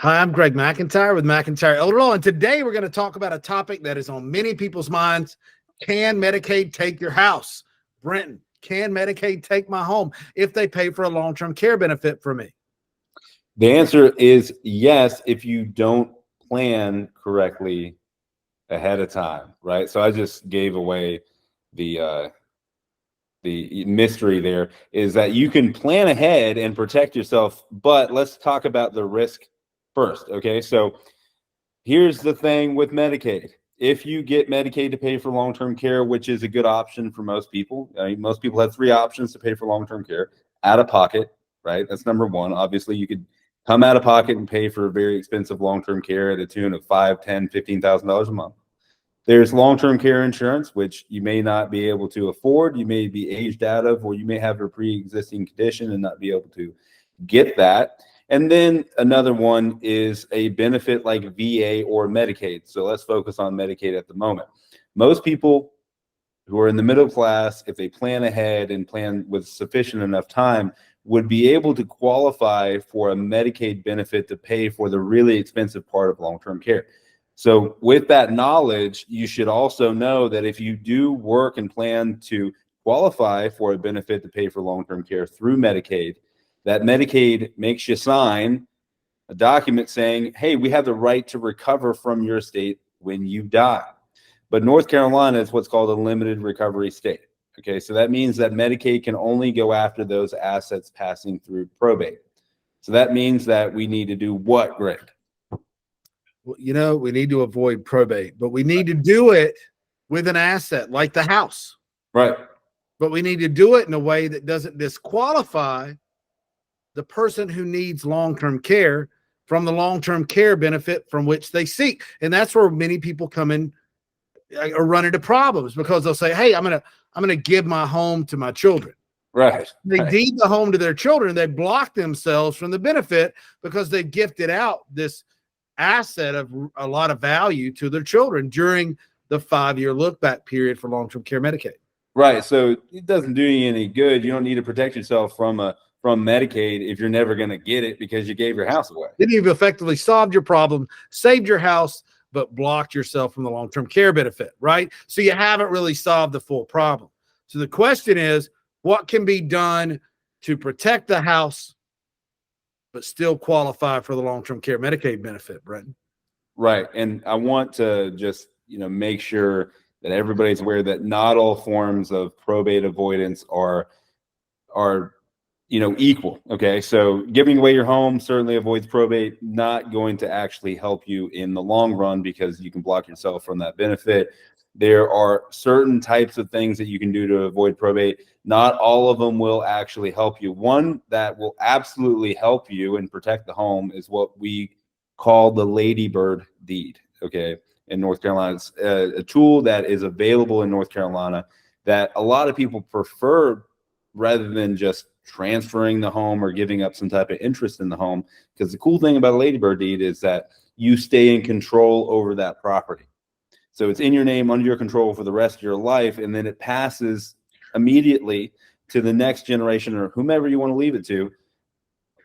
Hi, I'm Greg McIntyre with McIntyre Elder Law, and today we're going to talk about a topic that is on many people's minds. Can Medicaid take your house? Brenton, can Medicaid take my home if they pay for a long-term care benefit for me? The answer is yes, if you don't plan correctly ahead of time, right? So I just gave away the mystery there, is that you can plan ahead and protect yourself, but let's talk about the risk first, okay? So here's the thing with Medicaid. If you get Medicaid to pay for long-term care, which is a good option for most people, most people have three options to pay for long-term care: out of pocket, right? That's number one. Obviously, you could come out of pocket and pay for very expensive long-term care at a tune of $5,000, $10,000, $15,000 a month. There's long-term care insurance, which you may not be able to afford. You may be aged out of, or you may have a pre-existing condition and not be able to get that. And then another one is a benefit like VA or Medicaid. So let's focus on Medicaid at the moment. Most people who are in the middle class, if they plan ahead and plan with sufficient enough time, would be able to qualify for a Medicaid benefit to pay for the really expensive part of long-term care. So with that knowledge, you should also know that if you do work and plan to qualify for a benefit to pay for long-term care through Medicaid, that Medicaid makes you sign a document saying, hey, we have the right to recover from your estate when you die. But North Carolina is what's called a limited recovery state. Okay, so that means that Medicaid can only go after those assets passing through probate. So that means that we need to do what, Greg? Well, we need to avoid probate, but we need to do it with an asset like the house. Right. But we need to do it in a way that doesn't disqualify the person who needs long-term care from the long-term care benefit from which they seek. And that's where many people come in or run into problems, because they'll say, hey, I'm going to give my home to my children. Right. They deed the home to their children. They block themselves from the benefit because they've gifted out this asset of a lot of value to their children during the 5-year look-back period for long-term care Medicaid. Right. So it doesn't do you any good. You don't need to protect yourself from Medicaid if you're never going to get it because you gave your house away. Then you've effectively solved your problem, saved your house, but blocked yourself from the long-term care benefit, right? So you haven't really solved the full problem. So the question is, what can be done to protect the house but still qualify for the long-term care Medicaid benefit, Brenton? Right. And I want to just, make sure that everybody's aware that not all forms of probate avoidance are equal. Okay. So giving away your home certainly avoids probate, not going to actually help you in the long run because you can block yourself from that benefit. There are certain types of things that you can do to avoid probate. Not all of them will actually help you. One that will absolutely help you and protect the home is what we call the ladybird deed. Okay. In North Carolina, it's a tool that is available in North Carolina that a lot of people prefer rather than just transferring the home or giving up some type of interest in the home. Because the cool thing about a ladybird deed is that you stay in control over that property. So it's in your name, under your control for the rest of your life, and then it passes immediately to the next generation or whomever you want to leave it to.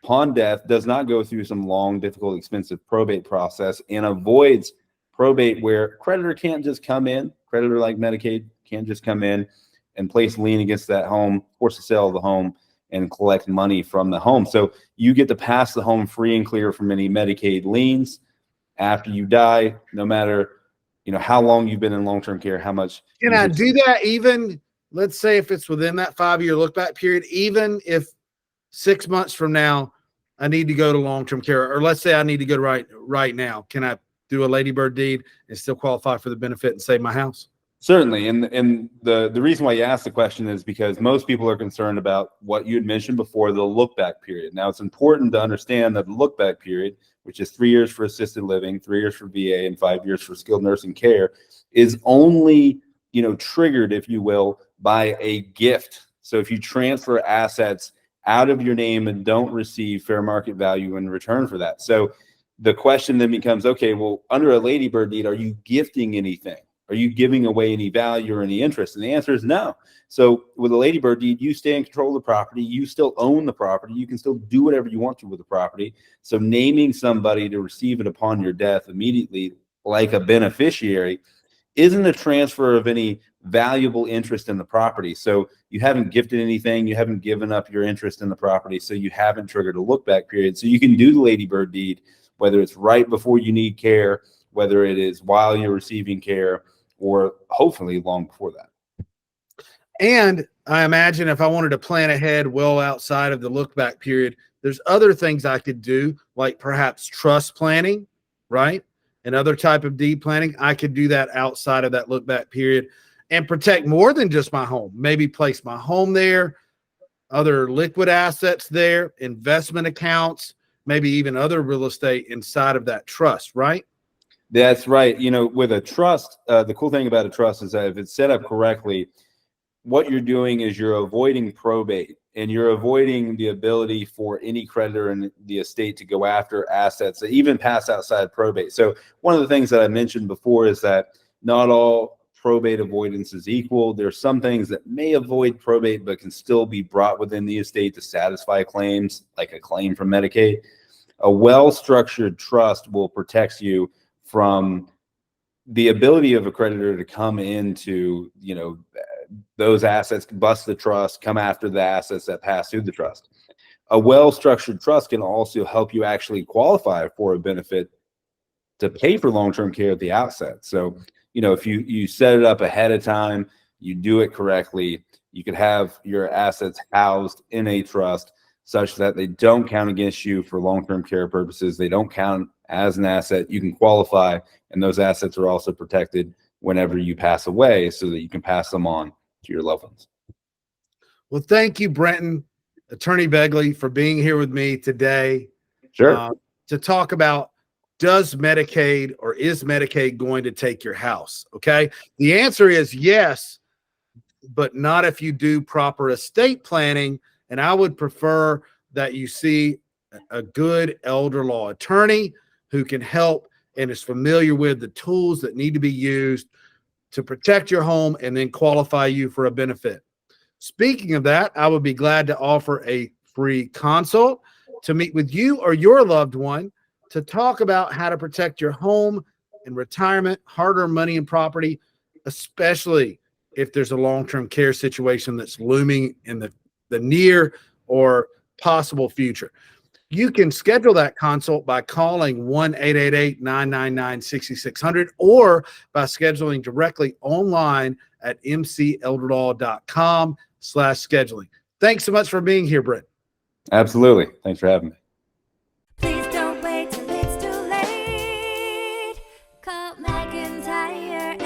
Upon death, does not go through some long, difficult, expensive probate process, and avoids probate where creditor can't just come in. Creditor like Medicaid can't just come in and place lien against that home, force the sale of the home, and collect money from the home. So you get to pass the home free and clear from any Medicaid liens after you die, no matter how long you've been in long-term care, how much. Can I do that even, let's say if it's within that 5-year look-back period, even if 6 months from now I need to go to long-term care, or let's say I need to go right now, can I do a ladybird deed and still qualify for the benefit and save my house? Certainly. And the reason why you asked the question is because most people are concerned about what you had mentioned before, the look-back period. Now, it's important to understand that the look-back period, which is 3 years for assisted living, 3 years for VA, and 5 years for skilled nursing care, is only, triggered, if you will, by a gift. So if you transfer assets out of your name and don't receive fair market value in return for that. So the question then becomes, okay, well, under a ladybird deed, are you gifting anything? Are you giving away any value or any interest? And the answer is no. So with a ladybird deed, you stay in control of the property. You still own the property. You can still do whatever you want to with the property. So naming somebody to receive it upon your death immediately, like a beneficiary, isn't a transfer of any valuable interest in the property. So you haven't gifted anything. You haven't given up your interest in the property. So you haven't triggered a look back period. So you can do the ladybird deed, whether it's right before you need care, whether it is while you're receiving care, or hopefully long before that. And I imagine if I wanted to plan ahead well outside of the look back period, there's other things I could do, like perhaps trust planning, right? And other type of deed planning. I could do that outside of that look back period and protect more than just my home. Maybe place my home there, other liquid assets there, investment accounts, maybe even other real estate inside of that trust, right? That's right. You know, with a trust, the cool thing about a trust is that if it's set up correctly, what you're doing is you're avoiding probate, and you're avoiding the ability for any creditor in the estate to go after assets that even pass outside probate. So one of the things that I mentioned before is that not all probate avoidance is equal. There's some things that may avoid probate but can still be brought within the estate to satisfy claims, like a claim from Medicaid. A well-structured trust will protect you from the ability of a creditor to come into, you know, those assets, bust the trust, come after the assets that pass through the trust. A well-structured trust can also help you actually qualify for a benefit to pay for long-term care at the outset. So, you know, if you set it up ahead of time, you do it correctly, you could have your assets housed in a trust such that they don't count against you for long-term care purposes. They don't count as an asset. You can qualify, and those assets are also protected whenever you pass away so that you can pass them on to your loved ones. Well, thank you, Brenton, Attorney Begley, for being here with me today. Sure. To talk about, does Medicaid or is Medicaid going to take your house? Okay. The answer is yes, but not if you do proper estate planning. And I would prefer that you see a good elder law attorney who can help and is familiar with the tools that need to be used to protect your home and then qualify you for a benefit. Speaking of that, I would be glad to offer a free consult to meet with you or your loved one to talk about how to protect your home and retirement, hard-earned money and property, especially if there's a long-term care situation that's looming in the near or possible future. You can schedule that consult by calling 1-888-999-6600 or by scheduling directly online at mcelderlaw.com/scheduling. Thanks so much for being here, Brent. Absolutely. Thanks for having me. Please don't wait till it's too late. Call McIntyre